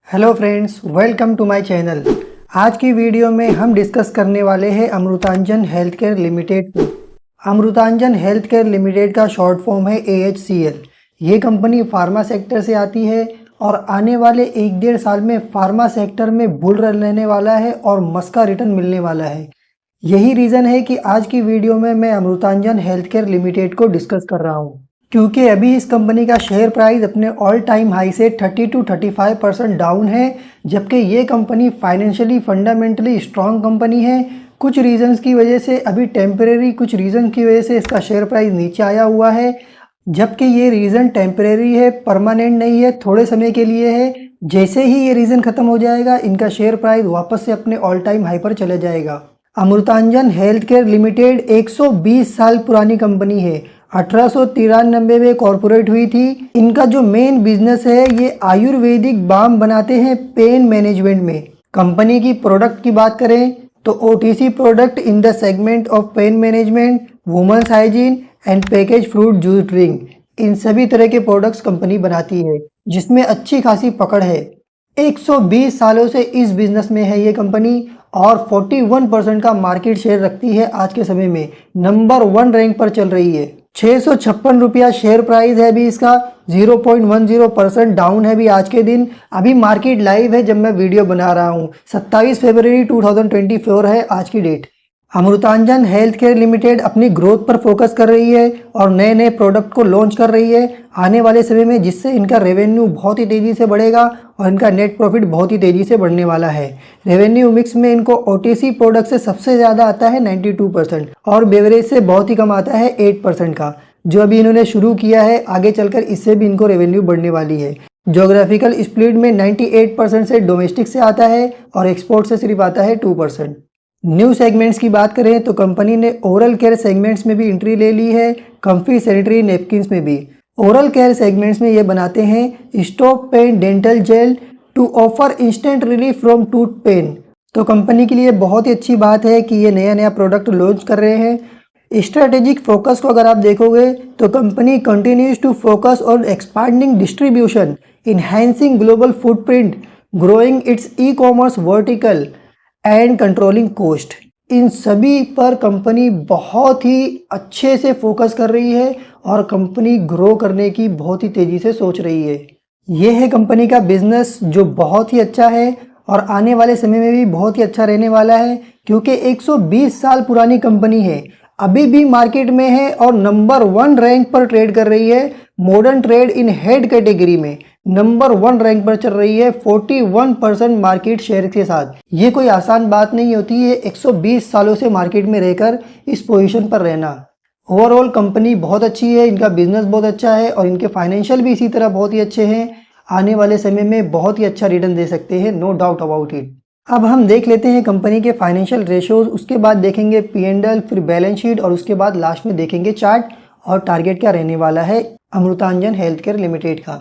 Hello friends, welcome to my channel. आज की video में हम डिस्कस करने वाले हैं अमृतांजन हेल्थ केयर लिमिटेड को। अमृतांजन हेल्थ केयर लिमिटेड का शॉर्ट फॉर्म है AHCL। ये कंपनी फार्मा सेक्टर से आती है और आने वाले 1-1.5 साल में फार्मा सेक्टर में बुल रन रहने वाला है और मस्त का रिटर्न मिलने वाला है। यही रीज़न है कि आज की वीडियो में मैं अमृतांजन हेल्थ केयर लिमिटेड को डिस्कस कर रहा हूँ, क्योंकि अभी इस कंपनी का शेयर प्राइस अपने ऑल टाइम हाई से 30 to 35% डाउन है, जबकि ये company financially fundamentally strong company है। कुछ रीजंस की वजह से अभी टेम्परेरी कुछ रीज़न की वजह से इसका शेयर प्राइस नीचे आया हुआ है, जबकि ये रीज़न टेम्परेरी है, परमानेंट नहीं है, थोड़े समय के लिए है। जैसे ही ये रीज़न ख़त्म हो जाएगा, इनका शेयर प्राइस वापस से अपने ऑल टाइम हाई पर चले जाएगा। अमृतांजन हेल्थ केयर लिमिटेड 120 साल पुरानी कंपनी है। 1893 में कॉर्पोरेट हुई थी। इनका जो मेन बिजनेस है, ये आयुर्वेदिक बाम बनाते हैं पेन मैनेजमेंट में। कंपनी की प्रोडक्ट की बात करें तो OTC product in the segment of pain management, women's hygiene and package fruit juice drink, इन सभी तरह के प्रोडक्ट्स कंपनी बनाती है, जिसमें अच्छी खासी पकड़ है। 120 सालों से इस बिजनेस में है ये कंपनी और 41% का मार्केट शेयर रखती है। आज के समय में नंबर 1 रैंक पर चल रही है। 656 रुपया शेयर प्राइस है अभी इसका, 0.10% डाउन है अभी आज के दिन। अभी मार्केट लाइव है जब मैं वीडियो बना रहा हूँ। 27 फरवरी 2024 है आज की date. Amrutanjan health care limited अपनी ग्रोथ पर फोकस कर रही है और नए नए प्रोडक्ट को लॉन्च कर रही है आने वाले समय में, जिससे इनका रेवेन्यू बहुत ही तेज़ी से बढ़ेगा और इनका नेट प्रॉफिट बहुत ही तेज़ी से बढ़ने वाला है। रेवेन्यू मिक्स में इनको OTC प्रोडक्ट से सबसे ज़्यादा आता है 92% और बेवरेज से बहुत ही कम आता है 8% का, जो अभी इन्होंने शुरू किया है। आगे चलकर इससे भी इनको रेवेन्यू बढ़ने वाली है। जोग्राफिकल स्प्लिट में 98% से डोमेस्टिक से आता है और एक्सपोर्ट से सिर्फ आता है 2%। न्यू सेगमेंट्स की बात करें तो कंपनी ने ओरल केयर सेगमेंट्स में भी एंट्री ले ली है, कंफी सैनिटरी नैपकिन्स में भी। ओरल केयर सेगमेंट्स में ये बनाते हैं stop pain dental gel to offer instant relief from tooth pain. तो कंपनी के लिए बहुत ही अच्छी बात है कि ये नया नया प्रोडक्ट लॉन्च कर रहे हैं। स्ट्रेटेजिक फोकस को अगर आप देखोगे तो company continues to focus on expanding distribution, enhancing global footprint, growing its e-commerce vertical and controlling cost. इन सभी पर कंपनी बहुत ही अच्छे से फोकस कर रही है और कंपनी ग्रो करने की बहुत ही तेज़ी से सोच रही है। ये है कंपनी का बिजनेस जो बहुत ही अच्छा है और आने वाले समय में भी बहुत ही अच्छा रहने वाला है, क्योंकि 120 साल पुरानी कंपनी है, अभी भी मार्केट में है और नंबर 1 रैंक पर ट्रेड कर रही है। Modern trade in head category में नंबर 1 रैंक पर चल रही है 41% मार्केट शेयर के साथ। ये कोई आसान बात नहीं होती है 120 सालों से मार्केट में रहकर इस पोजीशन पर रहना। ओवरऑल कंपनी बहुत अच्छी है, इनका बिजनेस बहुत अच्छा है और इनके फाइनेंशियल भी इसी तरह बहुत ही अच्छे हैं। आने वाले समय में बहुत ही अच्छा रिटर्न दे सकते हैं, नो डाउट अबाउट इट। अब हम देख लेते हैं कंपनी के फाइनेंशियल रेशियोज, उसके बाद देखेंगे P&L, फिर बैलेंस शीट और उसके बाद लास्ट में देखेंगे चार्ट और टारगेट क्या रहने वाला है अमृतांजन हेल्थ केयर लिमिटेड का।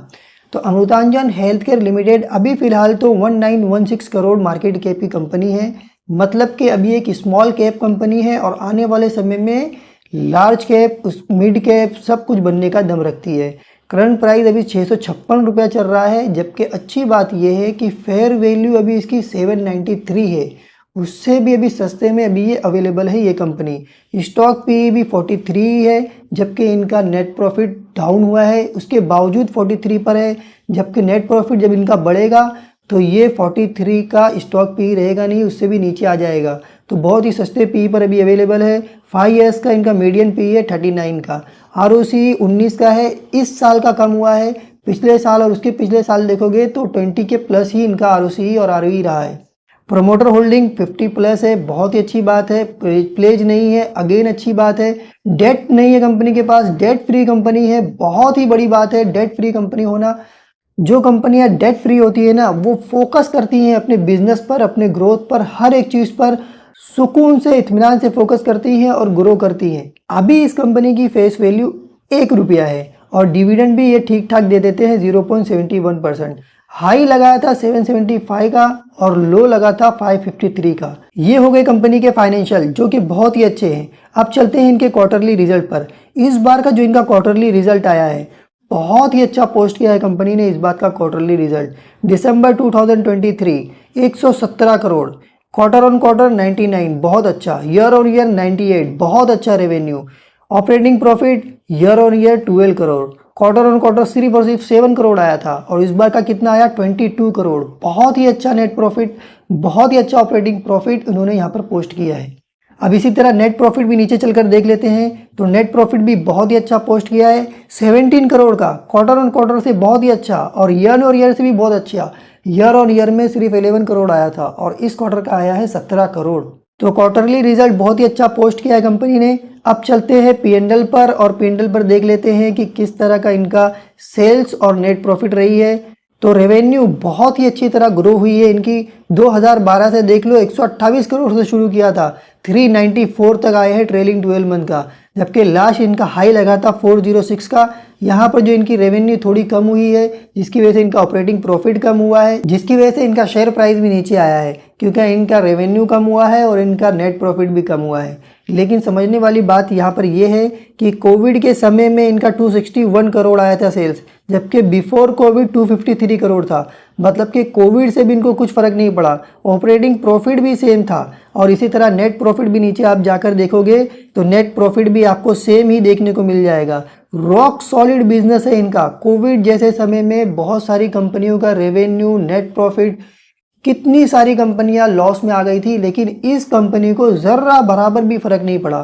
तो अमृतांजन हेल्थ केयर लिमिटेड अभी फिलहाल तो 1916 करोड़ मार्केट कैप की कंपनी है, मतलब कि अभी एक स्मॉल कैप कंपनी है और आने वाले समय में लार्ज कैप, मिड कैप सब कुछ बनने का दम रखती है। करंट प्राइस अभी 656 रुपया चल रहा है, जबकि अच्छी बात यह है कि फेयर वैल्यू अभी इसकी 793 है, उससे भी अभी सस्ते में अभी ये अवेलेबल है ये कंपनी। स्टॉक PE भी 43 है, जबकि इनका नेट प्रॉफिट डाउन हुआ है, उसके बावजूद 43 पर है, जबकि नेट प्रॉफिट जब इनका बढ़ेगा तो ये 43 का स्टॉक PE रहेगा नहीं, उससे भी नीचे आ जाएगा। तो बहुत ही सस्ते PE पर अभी अवेलेबल है। 5 ईयर्स का इनका मीडियन PE है 39 का। ROCE 19 का है, इस साल का कम हुआ है। पिछले साल और उसके पिछले साल देखोगे तो 20 के प्लस ही इनका ROCE और ROE रहा है। प्रोमोटर होल्डिंग 50 प्लस है, बहुत ही अच्छी बात है। प्लेज नहीं है, अगेन अच्छी बात है। डेट नहीं है कंपनी के पास, डेट फ्री कंपनी है, बहुत ही बड़ी बात है डेट फ्री कंपनी होना। जो कंपनियां डेट फ्री होती है ना, वो फोकस करती हैं अपने बिजनेस पर, अपने ग्रोथ पर, हर एक चीज़ पर सुकून से, इत्मीनान से फोकस करती हैं और ग्रो करती हैं। अभी इस कंपनी की फेस वैल्यू 1 रुपया है और डिविडेंड भी ये ठीक ठाक दे देते हैं 0.71%। हाई लगाया था 775 का और लो लगा था 553 का। ये हो गए कंपनी के फाइनेंशियल, जो कि बहुत ही अच्छे हैं। अब चलते हैं इनके क्वार्टरली रिजल्ट पर। इस बार का जो इनका क्वार्टरली रिजल्ट आया है बहुत ही अच्छा पोस्ट किया है कंपनी ने इस बात का quarterly result. December 2023 117 crore, quarter on quarter 99 बहुत अच्छा, ईयर ऑन ईयर 98 बहुत अच्छा revenue, operating profit year on year 12 crore, quarter on quarter सिर्फ और सिर्फ 7 करोड़ आया था और इस बार का कितना आया 22 करोड़। बहुत ही अच्छा नेट प्रॉफिट, बहुत ही अच्छा ऑपरेटिंग प्रॉफिट उन्होंने यहाँ पर पोस्ट किया है। अब इसी तरह नेट प्रॉफिट भी नीचे चलकर देख लेते हैं तो नेट प्रॉफिट भी बहुत ही अच्छा पोस्ट किया है 17 करोड़ का, क्वार्टर ऑन क्वार्टर से बहुत ही अच्छा और ईयर से भी बहुत अच्छा। ईयर ऑन ईयर में सिर्फ 11 करोड़ आया था और इस क्वार्टर का आया है 17 करोड़। तो क्वार्टरली रिजल्ट बहुत ही अच्छा पोस्ट किया है कंपनी ने। अब चलते हैं P&L पर और P&L पर देख लेते हैं कि किस तरह का इनका सेल्स और नेट प्रॉफिट रही है। तो रेवेन्यू बहुत ही अच्छी तरह ग्रो हुई है इनकी। 2012 से देख लो 128 करोड़ से शुरू किया था, 394 तक आए हैं ट्रेलिंग 12 मंथ का, जबकि लास्ट इनका हाई लगा था 406 का। यहाँ पर जो इनकी रेवेन्यू थोड़ी कम हुई है जिसकी वजह से इनका ऑपरेटिंग प्रॉफिट कम हुआ है, जिसकी वजह से इनका शेयर प्राइस भी नीचे आया है क्योंकि इनका रेवेन्यू कम हुआ है और इनका नेट प्रॉफिट भी कम हुआ है। लेकिन समझने वाली बात यहाँ पर यह है कि कोविड के समय में इनका 261 करोड़ आया था सेल्स, जबकि बिफोर कोविड 253 करोड़ था। मतलब कि कोविड से भी इनको कुछ फ़र्क नहीं पड़ा, ऑपरेटिंग प्रॉफिट भी सेम था और इसी तरह नेट प्रॉफिट भी नीचे आप जाकर देखोगे तो नेट प्रॉफिट भी आपको सेम ही देखने को मिल जाएगा। रॉक सॉलिड बिजनेस है इनका। कोविड जैसे समय में बहुत सारी कंपनियों का रेवेन्यू, नेट प्रॉफिट, कितनी सारी कंपनियां लॉस में आ गई थी, लेकिन इस कंपनी को ज़र्रा बराबर भी फ़र्क नहीं पड़ा।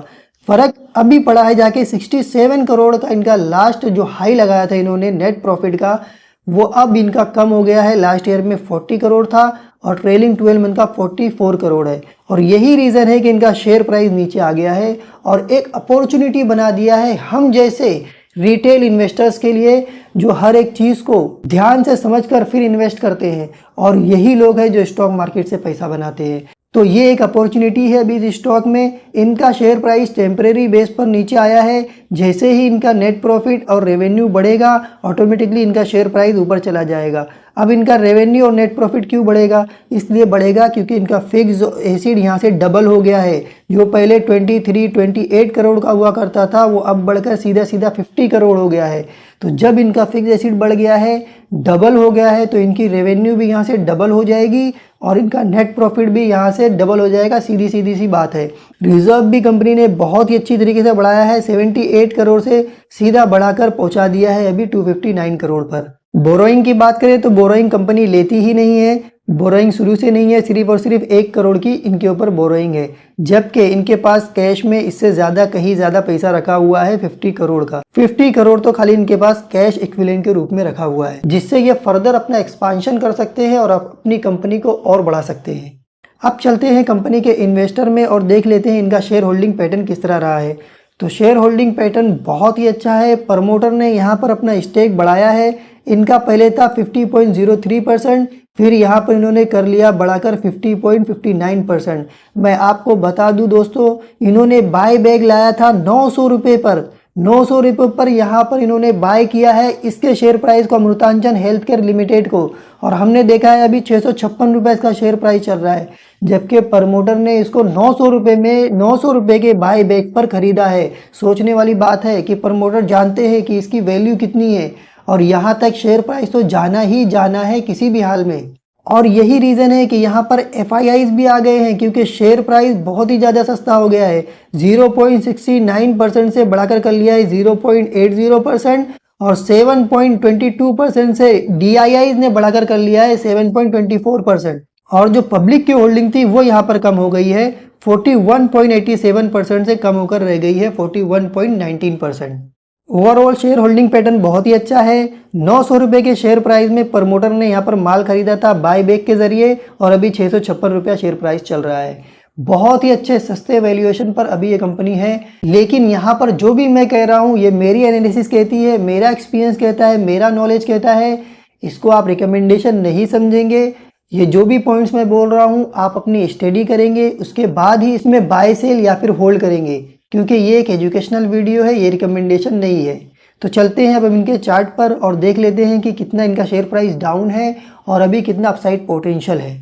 फ़र्क अभी पड़ा है जाके 67 करोड़ का इनका लास्ट जो हाई लगाया था इन्होंने नेट प्रॉफिट का, वो अब इनका कम हो गया है। लास्ट ईयर में 40 करोड़ था और ट्रेलिंग 12 मंथ का 44 करोड़ है और यही रीज़न है कि इनका शेयर प्राइस नीचे आ गया है और एक अपॉर्चुनिटी बना दिया है हम जैसे रिटेल इन्वेस्टर्स के लिए, जो हर एक चीज़ को ध्यान से समझकर फिर इन्वेस्ट करते हैं और यही लोग हैं जो स्टॉक मार्केट से पैसा बनाते हैं। तो ये एक अपॉर्चुनिटी है अभी इस स्टॉक में। इनका शेयर प्राइस टेम्परेरी बेस पर नीचे आया है, जैसे ही इनका नेट प्रॉफिट और रेवेन्यू बढ़ेगा ऑटोमेटिकली इनका शेयर प्राइस ऊपर चला जाएगा। अब इनका रेवेन्यू और नेट प्रॉफिट क्यों बढ़ेगा? इसलिए बढ़ेगा क्योंकि इनका फिक्स एसिड यहाँ से डबल हो गया है। जो पहले 28 करोड़ का हुआ करता था वो अब बढ़कर सीधा 50 करोड़ हो गया है। तो जब इनका फिक्स एसिड बढ़ गया है, डबल हो गया है, तो इनकी रेवेन्यू भी यहाँ से डबल हो जाएगी और इनका नेट प्रॉफिट भी यहाँ से डबल हो जाएगा। सीधी सी बात है। रिजर्व भी कंपनी ने बहुत ही अच्छी तरीके से बढ़ाया है, 78 करोड़ से सीधा बढ़ाकर पहुँचा दिया है अभी 259 करोड़ पर। बोरोइंग की बात करें तो बोरोइंग कंपनी लेती ही नहीं है, बोरोइंग शुरू से नहीं है, सिर्फ और सिर्फ 1 करोड़ की इनके ऊपर बोरोइंग है, जबकि इनके पास कैश में इससे ज़्यादा कहीं ज़्यादा पैसा रखा हुआ है 50 करोड़ का। 50 करोड़ तो खाली इनके पास कैश इक्विवेलेंट के रूप में रखा हुआ है, जिससे ये फर्दर अपना एक्सपांशन कर सकते हैं और अपनी कंपनी को और बढ़ा सकते हैं। अब चलते हैं कंपनी के इन्वेस्टर में और देख लेते हैं इनका शेयर होल्डिंग पैटर्न किस तरह रहा है। तो शेयर होल्डिंग पैटर्न बहुत ही अच्छा है। प्रमोटर ने यहाँ पर अपना स्टेक बढ़ाया है। इनका पहले था 50.03%, फिर यहाँ पर इन्होंने कर लिया बढ़ाकर 50.59%। मैं आपको बता दूं दोस्तों, इन्होंने बाय बैक लाया था 900 रुपये पर, 900 रुपये पर यहाँ पर इन्होंने बाय किया है इसके शेयर प्राइस को, अमृतांजन हेल्थ केयर लिमिटेड को, और हमने देखा है अभी 656 रुपये इसका शेयर प्राइस चल रहा है, जबकि प्रमोटर ने इसको 900 रुपये में 900 रुपये के बाय बैक पर खरीदा है। सोचने वाली बात है कि प्रमोटर जानते हैं कि इसकी वैल्यू कितनी है और यहाँ तक शेयर प्राइस तो जाना ही जाना है किसी भी हाल में। और यही रीज़न है कि यहाँ पर FIIs भी आ गए हैं क्योंकि शेयर प्राइस बहुत ही ज़्यादा सस्ता हो गया है। 0.69% से बढ़ाकर कर लिया है 0.80% और 7.22% से DIIs ने बढ़ाकर कर लिया है 7.24%। और जो पब्लिक की होल्डिंग थी वो यहाँ पर कम हो गई है, 41.87% से कम होकर रह गई है 41.19%। ओवरऑल शेयर होल्डिंग पैटर्न बहुत ही अच्छा है। 900 रुपये के शेयर प्राइस में प्रमोटर ने यहाँ पर माल खरीदा था बाय बैक के जरिए और अभी 656 रुपया शेयर प्राइस चल रहा है। बहुत ही अच्छे सस्ते वैल्यूएशन पर अभी ये कंपनी है। लेकिन यहाँ पर जो भी मैं कह रहा हूँ ये मेरी एनालिसिस कहती है, मेरा एक्सपीरियंस कहता है, मेरा नॉलेज कहता है, इसको आप रिकमेंडेशन नहीं समझेंगे। ये जो भी पॉइंट्स मैं बोल रहा हूँ आप अपनी स्टडी करेंगे, उसके बाद ही इसमें बाय सेल या फिर होल्ड करेंगे, क्योंकि ये एक एजुकेशनल वीडियो है, ये रिकमेंडेशन नहीं है। तो चलते हैं अब इनके चार्ट पर और देख लेते हैं कि कितना इनका शेयर प्राइस डाउन है और अभी कितना अपसाइड पोटेंशियल है।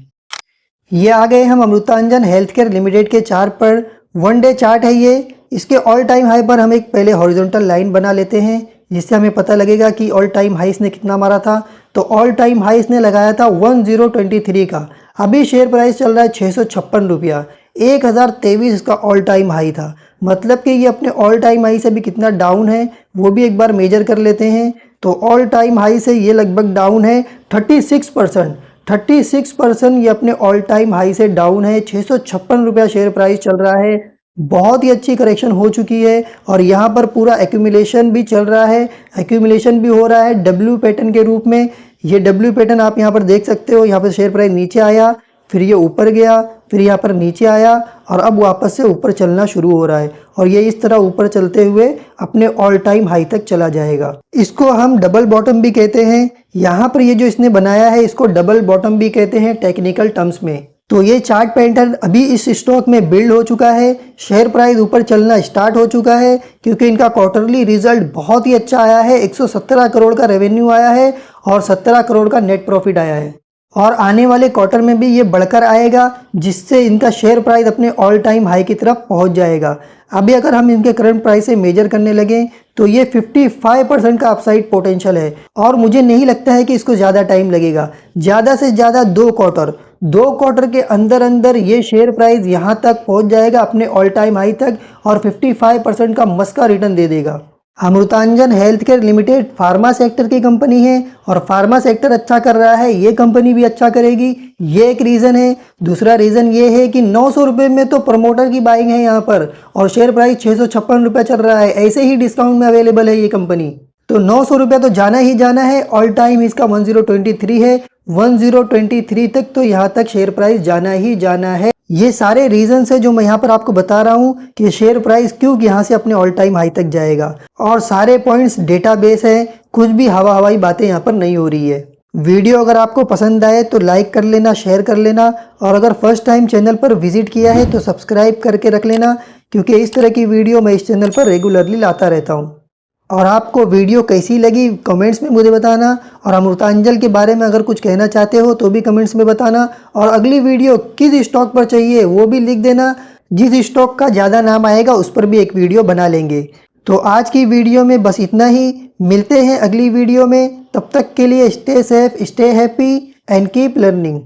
ये आ गए हम अमृतांजन हेल्थ केयर लिमिटेड के चार्ट पर। 1 डे चार्ट है ये। इसके ऑल टाइम हाई पर हम एक पहले हॉरिजॉन्टल लाइन बना लेते हैं। जिससे हमें पता लगेगा कि ऑल टाइम हाई इसने कितना मारा था। तो ऑल टाइम हाई इसने लगाया था 1023 का। अभी शेयर प्राइस चल रहा है 656 रुपया। 1023 इसका ऑल टाइम हाई था। मतलब कि ये अपने ऑल टाइम हाई से भी कितना डाउन है वो भी एक बार मेजर कर लेते हैं। तो ऑल टाइम हाई से ये लगभग डाउन है 36%। 36% ये अपने ऑल टाइम हाई से डाउन है। 656 रुपया शेयर प्राइस चल रहा है। बहुत ही अच्छी करेक्शन हो चुकी है और यहाँ पर पूरा एक्यूमुलेशन भी चल रहा है। एक्यूमुलेशन भी हो रहा है डब्ल्यू पैटर्न के रूप में। ये डब्ल्यू पैटर्न आप यहाँ पर देख सकते हो। यहाँ पर शेयर प्राइस नीचे आया, फिर ये ऊपर गया, फिर यहाँ पर नीचे आया और अब वापस से ऊपर चलना शुरू हो रहा है और ये इस तरह ऊपर चलते हुए अपने ऑल टाइम हाई तक चला जाएगा। इसको हम डबल बॉटम भी कहते हैं। यहाँ पर ये जो इसने बनाया है इसको डबल बॉटम भी कहते हैं टेक्निकल टर्म्स में। तो ये चार्ट पैटर्न अभी इस स्टॉक में बिल्ड हो चुका है। शेयर प्राइस ऊपर चलना स्टार्ट हो चुका है क्योंकि इनका क्वार्टरली रिजल्ट बहुत ही अच्छा आया है। 117 करोड़ का रेवेन्यू आया है और 17 करोड़ का नेट प्रॉफिट आया है और आने वाले क्वार्टर में भी ये बढ़कर आएगा, जिससे इनका शेयर प्राइस अपने ऑल टाइम हाई की तरफ पहुंच जाएगा। अभी अगर हम इनके करंट प्राइस से मेजर करने लगे तो ये 55% का अपसाइड पोटेंशियल है और मुझे नहीं लगता है कि इसको ज़्यादा टाइम लगेगा। ज़्यादा से ज़्यादा 2 क्वार्टर के अंदर अंदर ये शेयर प्राइस यहाँ तक पहुँच जाएगा अपने ऑल टाइम हाई तक और 55% का मस्का रिटर्न दे देगा। Amrutanjan health care limited pharma sector की कंपनी है और फार्मा सेक्टर अच्छा कर रहा है, ये कंपनी भी अच्छा करेगी। ये एक रीज़न है। दूसरा रीज़न ये है कि 900 रुपये में तो प्रमोटर की बाइंग है यहाँ पर और शेयर प्राइस 656 रुपये चल रहा है। ऐसे ही डिस्काउंट में अवेलेबल है ये कंपनी। तो 900 रुपये तो जाना ही जाना है। ऑल टाइम इसका 1023 है। 1023 तक तो यहाँ तक शेयर प्राइस जाना ही जाना है। ये सारे रीजंस है जो मैं यहाँ पर आपको बता रहा हूँ कि शेयर प्राइस क्यों यहाँ से अपने ऑल टाइम हाई तक जाएगा और सारे पॉइंट्स डेटाबेस है, कुछ भी हवाई बातें यहाँ पर नहीं हो रही है। वीडियो अगर आपको पसंद आए तो लाइक कर लेना, शेयर कर लेना और अगर फर्स्ट टाइम चैनल पर विजिट किया है तो सब्सक्राइब करके रख लेना क्योंकि इस तरह की वीडियो मैं इस चैनल पर रेगुलरली लाता रहता हूँ। और आपको वीडियो कैसी लगी कमेंट्स में मुझे बताना और अमृतांजन के बारे में अगर कुछ कहना चाहते हो तो भी कमेंट्स में बताना और अगली वीडियो किस स्टॉक पर चाहिए वो भी लिख देना। जिस स्टॉक का ज़्यादा नाम आएगा उस पर भी एक वीडियो बना लेंगे। तो आज की वीडियो में बस इतना ही। मिलते हैं अगली वीडियो में। तब तक के लिए stay safe, stay happy and keep learning.